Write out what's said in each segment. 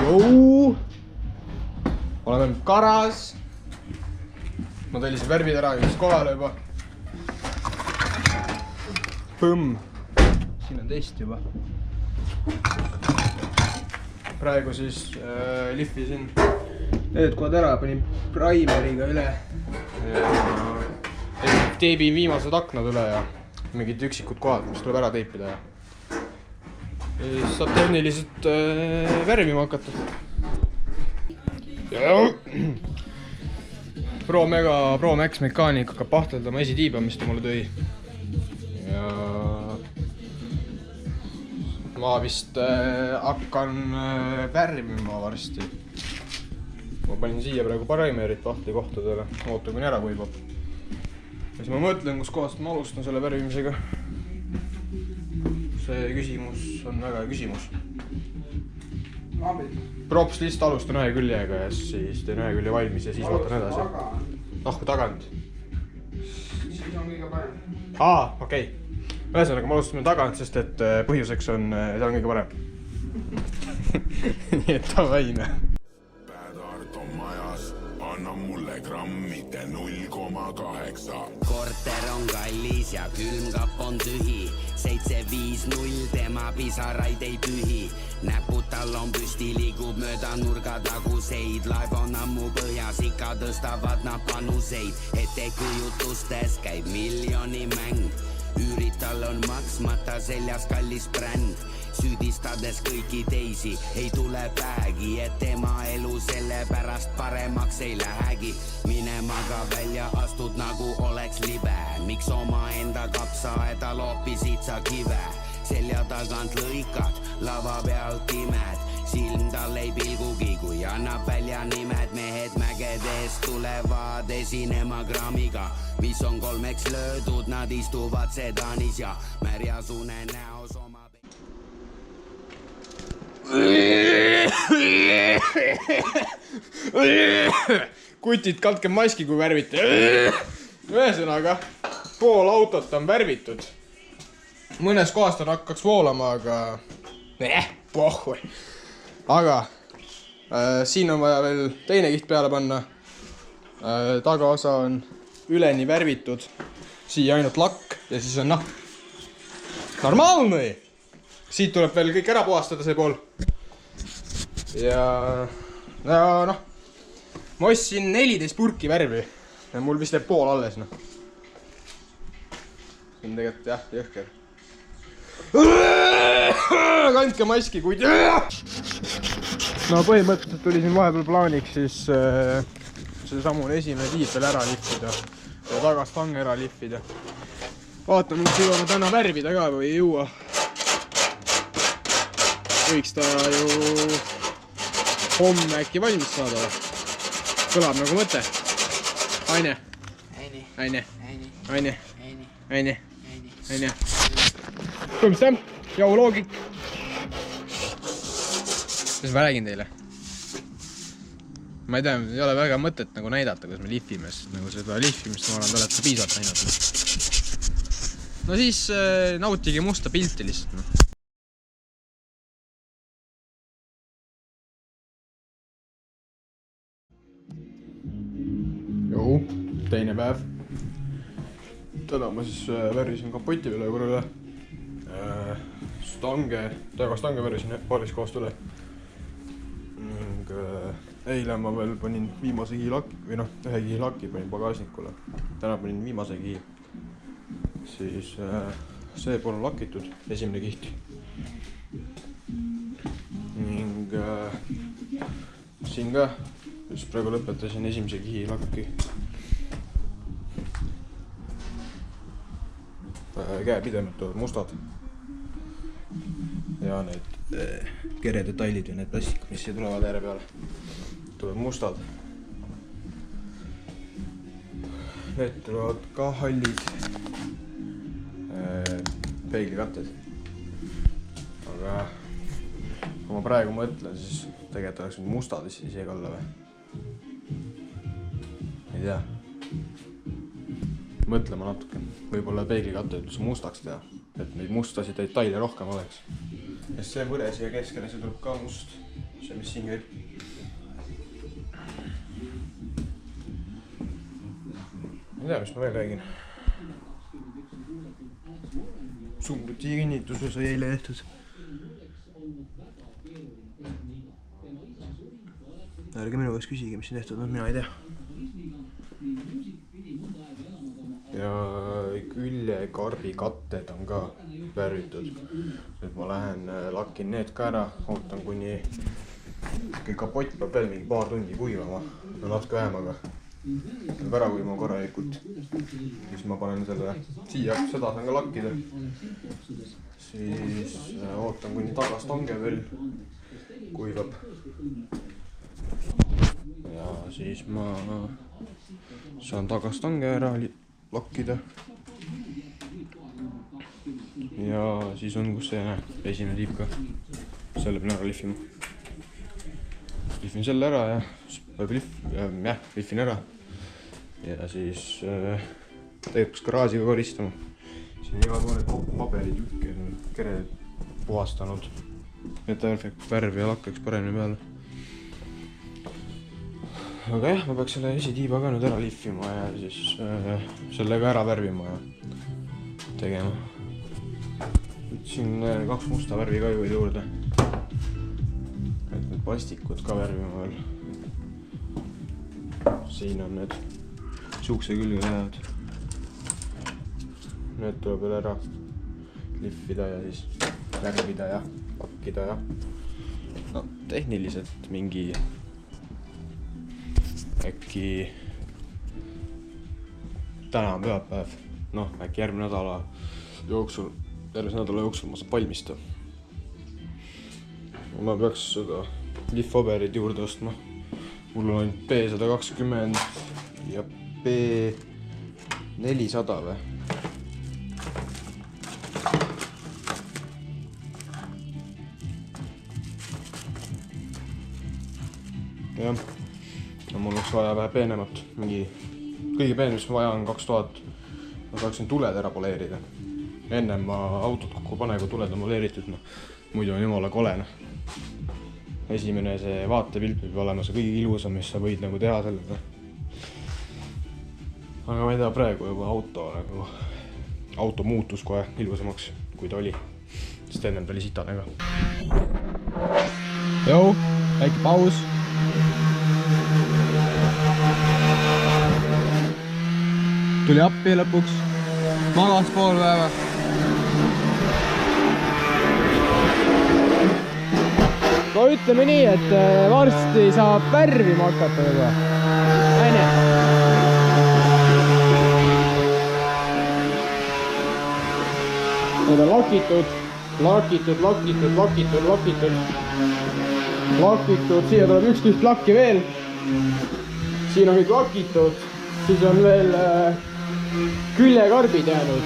Jou! Oleme karas. Ma tellisin värvid ära, jõudis kohale juba. Põmm. Siin on test juba. Praegu siis lihvisin need kohad ära, panin primeriga üle. Teibin viimased aknad üle ja mingid üksikud kohad, mis tuleb ära teipida. Ja siis saab tehniliselt värvima hakata. Pro Max mekaanik hakkab pahteldama esitiibamist mulle tõi. Ja ma vist hakkan värvima varsti. Ma panin siia praegu primerit pahtli kohtadele. Ootan kuni ära kuivab. Ja siis ma mõtlen, kus kohast ma alustan selle värvimisega. See küsimus on väga hea küsimus. Props lihtsalt alustan ühe küljega ja siis teen ühe külje valmis ja siis vaatan edasi. Nahku tagant. Siis on kõige parem. Okei. Ühesõnaga ma alustame tagant, sest et põhjuseks on, see on kõige parem. Nii et tavaine. Päädart on majas, anna mulle grammite 0,8. Korter on kallis ja külmkapp on tühi. 750 tema pisaraid ei pühi. Näpud tal on püsti, liigub mööda nurgataguseid. Laev on ammu põhjas, ikka tõstavad nad panuseid. Ettekujutustes käib miljoni mäng. Üürid tal on maksmata, seljas kallis bränd. Süüdistades kõiki teisi, ei tule päägi, et tema elu selle pärast paremaks ei lähegi. Minemaga välja astud nagu oleks libe. Miks oma enda kapsaaeda loopisid sa kive? Selja tagant lõikad, lava pealt imed. Silm tal ei pilgugi, kui annab välja nimed. Mehed mägedes tulevad esinema gramiga, mis on 3 löödud, nad istuvad sedanis ja märjasune näos oma... Kutid, kandke maski, kui värvite. Ühesõnaga, pool autot on värvitud. Mõnes kohast on hakkaks voolama, aga... pohhui. Aga siin on vaja veel teine kiht peale panna. Tagaosa on üleni värvitud. Siia ainult lakk ja siis on normaalne. Siit tuleb veel kõik ära puhastada see pool. Ja noh, ma ostsin 14 purki värvi ja mul vist jääb pool alles. See on tegelikult jah, jõhker. Kandke maski, kuid... No põhimõtteliselt tuli siin vahepeal plaaniks siis see samune esimene tiib veel ära lihvida ja tagast hange ära lihvida. Vaatame, mis jõuame täna värvida ka või ei jõua. Võiks ta ju homme äkki valmis saada. Kõlab nagu mõte. Aine. Kõmstam, jau loogik. Mis ma räägin teile? Ma ei tea, ei ole väga mõtet nagu näidata, kuidas me lihvime, sest nagu seda lihvimist ma olen te olete piisavalt näinud. No siis nautige musta pilti lihtsalt. Jou, teine päev. Täna ma siis värvisin kapoti üle korrale. Tagastange värvisin paaris kohast üle. Ning eile ma veel panin viimase kihi laki, või noh, ühe kihi laki panin pagasnikule. Täna panin viimase kihi. Siis see pool on lakitud, esimene kiht. Ning siin ka, just praegu lõpetasin esimese kihi lakki. Käepidemed tulevad mustad. Ja need keredetailid ja need plastikud, mis siia tulevad ääre peale, tulevad mustad. Need tulevad ka hallid. Peeglikatted. Aga kui ma praegu mõtlen, siis tegelikult oleks mustad isegi olla või? Ei tea. Mõtlema natuke. Võib-olla peeglikatted üldse mustaks teha, et neid mustasid detaile rohkem oleks. Ja see võre siia keskele, see tuleb ka must. see, mis siin käib. Ma ei tea, mis ma veel räägin. Sumruti kinnituse sai eile tehtud. Ärge minu käest küsige, mis siin tehtud on, mina ei tea. Ja küljekarbi katted on ka värvitud. Nüüd ma lähen lakin need ka ära, ootan kuni kapott peab veel mingi paar tundi kuivama. Natuke vähem, aga peab ära kuivama korralikult. Siis ma panen selle siia, seda saan ka lakkida. Siis ootan kuni tagastange veel kuivab. Ja siis ma saan tagastange ära lakkida. Ja siis on, kus see esimene tiib ka. Selle pean ära lihvima. Lihvin selle ära ja lihvin ära. Ja siis tegelikult garaažiga koristama. Siin igal pool need paberid jukki on kered puhastanud. Et värv ja lakk võiks paremini peale. Aga jah, ma peaks selle esitiiba ka nüüd ära lihvima ja siis selle ka ära värvima ja tegema. Võtsin 2 musta värvi ka juurde. Et need plastikud ka värvima veel. Siin on need suukse külge lähevad. Need tuleb veel ära lihvida ja siis värvida ja pakkida ja no, tehniliselt mingi äkki täna on pühapäev, noh äkki järgmise nädala jooksul ma saan valmista. Ma peaks seda lihvpaberid juurde ostma. Mul on B120 ja B400 või? Jah. No, mul oleks vaja vähe peenemat, mingi kõige peenem, mis ma vaja on 2000. Ma saaksin tuled ära poleerida. Enne ma autot kokku pane, kui tuled on poleeritud, no muidu on jumala kolena. Esimene see vaatepilt peab olema see kõige ilusam, mis sa võid nagu teha sellega. Aga ma ei tea, praegu juba auto muutus kohe ilusamaks, kui ta oli. Sest ennem ta oli sitane ka. Jou, väike paus. Tuli appi lõpuks, magas pool päeva. No ütleme nii, et varsti saab värvima hakata juba. Aine. Need on lakitud, siia tuleb üks tüht lakki veel. Siin on kõik lakitud, siis on veel küljekarbid jäänud,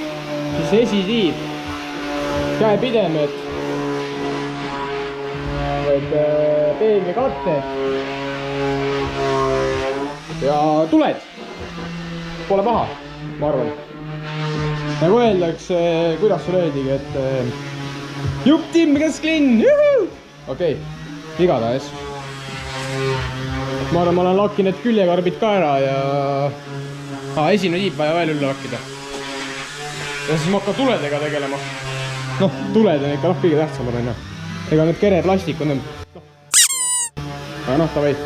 siis esitiib, käepidemed, peenekatted ja tuled. Pole paha, ma arvan. Nagu öeldakse, kuidas sul öeldigi, et jupp timgas klinn, juhu! Okei, igatahes. Ma arvan, ma olen lakki need küljekarbid ka ära ja esimene tiib vaja veel üle lakkida. Ja siis ma hakkan tuledega tegelema. Noh, tuled on ikka kõige tähtsamad on. Ega need kere plastik on. Aga noh, ta veid.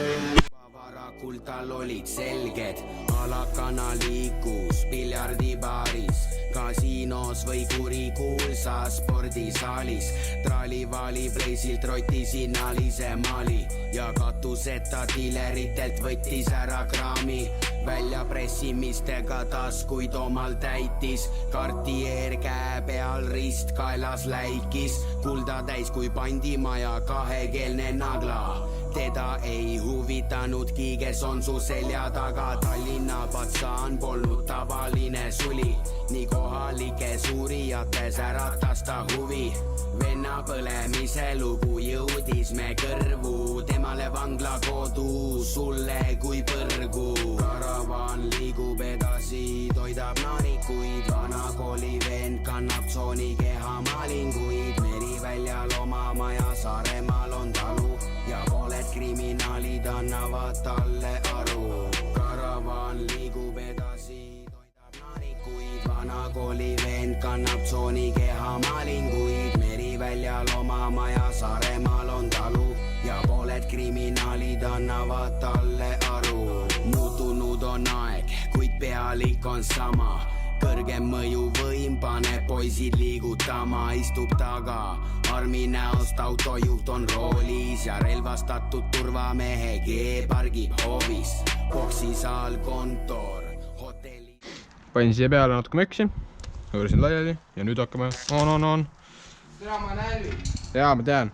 Varakultal olid selged, alakana liikus piljardibaaris, kasiinos või kurikuulsa spordisaalis. Trali-vali pleisilt roti sinnalise maali ja katuseta dileritelt võttis ära kraami. Välja pressimistega taskuid omal täitis, Cartier käe peal rist kaelas läikis, kulda täis kui pandimaja kahekeelne nagla. Teda ei huvitanudki, kes on su selja taga. Tallinna patsaan polnud tavaline suli, nii kohalike suurijates äratas ta huvi. Venna põlemise lugu jõudis me kõrvu, temale vangla kodu, sulle kui põrgu. Karavan liigub edasi, toidab naarikuid, vana kooli vend kannab tsooni keha maalinguid. Meriväljal oma maja Saaremaal on talu ja pole annavad talle aru. Karavaan liigub edasi, toidab naarikuid, vana kooli vend kannab tsoonikeha maalinguid. Meriväljal oma maja Saaremaal on talu ja pooled kriminaalid annavad talle aru. Muutunud on aeg, kuid pealik on sama. Kõrgem mõjuvõim paneb poisid liigutama, istub taga. Armi näost autojuht on roolis ja relvastatud turvamehe G pargib hoovis. Boksisaal, kontor, hotelli. Panin siia peale natuke möksi, hõõrsin laiali ja nüüd hakkame on. Tea ma nälvi. Jaa, ma tean.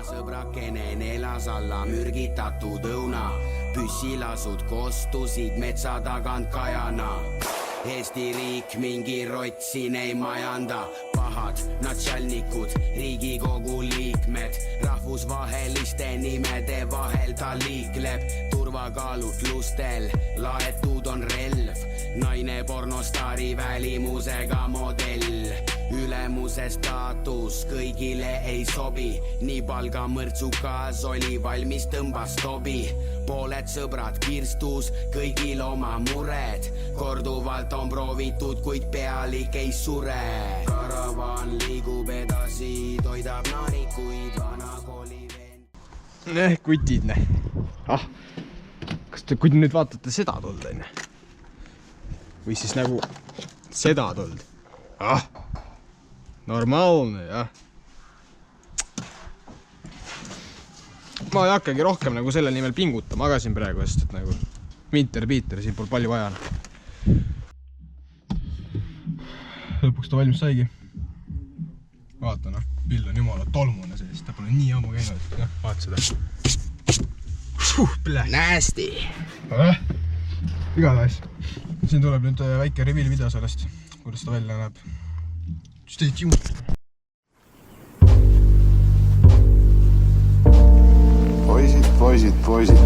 Sõbrakenen elas alla mürgitatud õuna. Püssilasud kostusid metsa tagant kajana. Eesti riik mingi rott siin ei majanda. Pahad natšalnikud, Riigikogu liikmed. Rahvusvaheliste nimede vahel ta liikleb. Turvakaalutlustel laetud on relv. Naine pornostaari välimusega modell. Ülemuse staatus kõigile ei sobi. Nii palgamõrtsukas oli valmis tõmbas tobi. Pooled sõbrad kirstus, kõigil oma mured. Korduvalt on proovitud, kuid pealik ei sure. Karavaan liigub edasi, toidab naarikuid, vana kooli vend. Kutid, Kas te, kui te nüüd vaatate seda tuld, või siis nagu seda tuld. Normaalne, jah. Ma ei hakkagi rohkem nagu selle nimel pingutama, magasin praegu, sest et nagu Winter-Peter, siin pole palju vaja. Lõpuks ta valmis saigi. Vaata, pill on jumala tolmune sellist, ta pole nii ammu käinud, vaata seda. Nasty. Igatahes. Siin tuleb nüüd väike reveal video sellest, kuidas ta välja näeb. Stay tuned. Poisid.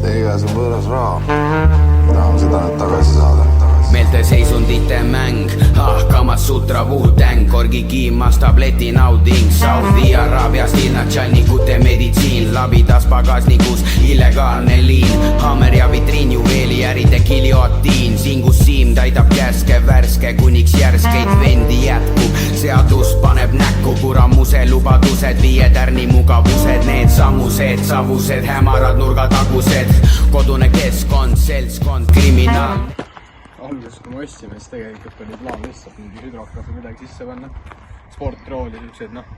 Teiega see võõras raha. Tahan seda nüüd tagasi saada. Meelte seisundite mäng, Kamasutra Wu-Tang, korgikiimas tableti nauding. Saudi Araabias ilnatšalnikute meditsiin, labidas pagasnikus illegaalne liin. Hammer ja vitriin, juveeli äride giljotiin. Singus siim täidab käske värske, kuniks järskeid vendi jätkub. Seadus paneb näkku, kuramuse lubadused, 5 tärni mugavused. Need sammused, savused, hämarad nurgatagused. Kodune keskkond, seltskond, kriminaal. Alguses kui me ostsime, siis tegelikult oli plaan lihtsalt mingi hüdrokraat või midagi sisse panna. Sportrooli, sellised,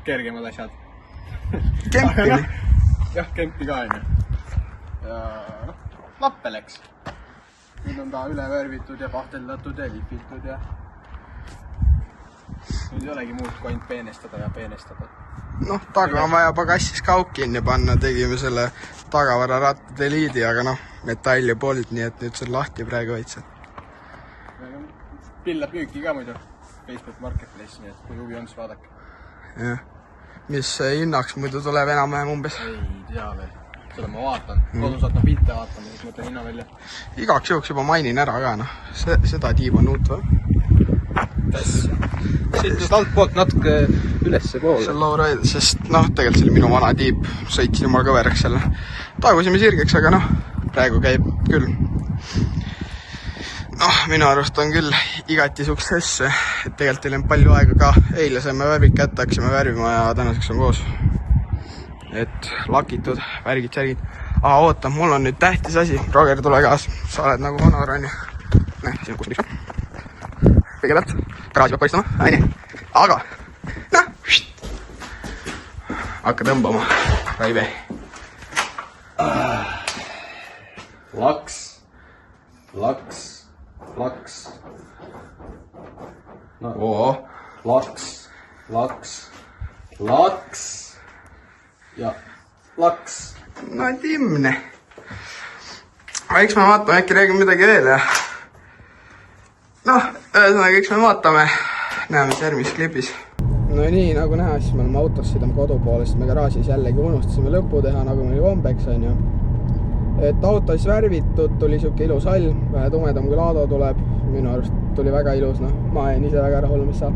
kergemad asjad. Kempini? Jah, kempi ka aine. Ja lappe läks. Nüüd on ta üle värvitud ja pahteldatud ja lipitud ja... Nüüd ei olegi muud kui ainult peenestada ja peenestada. Taga on vaja pagassis kauk kinni panna, tegime selle tagavararattade liidi, aga metalli polnud, nii et nüüd see on lahti praegu veitsa. Pillab müüki ka muidu Facebook Marketplace, nii et kui huvi on, siis vaadake. Jah. Mis hinnaks muidu tuleb enam-vähem umbes? Ei tea veel. Seda ma vaatan. Kodus hakkan pilte vaatama, siis mõtlen hinna välja. Igaks juhuks juba mainin ära ka, seda tiibu on uut või? Siit nüüd alt poolt natuke ülesse poole. See on low ride, sest tegelikult see oli minu vana tiib. Sõitsin jumal kõveraks selle. Taagusime sirgeks, aga praegu käib küll. Minu arust on küll igati success. Tegelikult teil on palju aega ka. Eile saime värvid kätte, hakkasime värvima ja tänaseks on koos. Et lakitud, värgid, särgid. Oota, mul on nüüd tähtis asi. Roger, tule kaas. Sa oled nagu honor, on ju. Siin on kus kõigepealt garaaži peab koristama, aini. Aga, hakka tõmbama, Raive. Laks. Laks. Ja laks. No Timne. Eks me vaatame, äkki räägime midagi veel ja... ühesõnaga, eks me vaatame. Näeme siis järgmises klipis. No nii, nagu näha, siis me oleme autos sõidame kodu poole, sest me garaažis jällegi unustasime lõpu teha, nagu meil kombeks on ju. et auto siis värvitud, tuli siuke ilus hall, vähe tumedam kui Lado tuleb, minu arust tuli väga ilus, noh, ma jäin ise väga rahul, mis saab.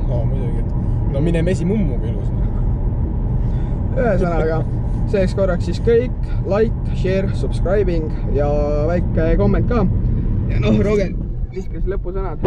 No muidugi. No mine mesi mummuga ilus. Ühesõnaga, selleks korraks siis kõik, like, share, subscribing ja väike komment ka. Ja noh, Rogen, viskes lõpusõnad.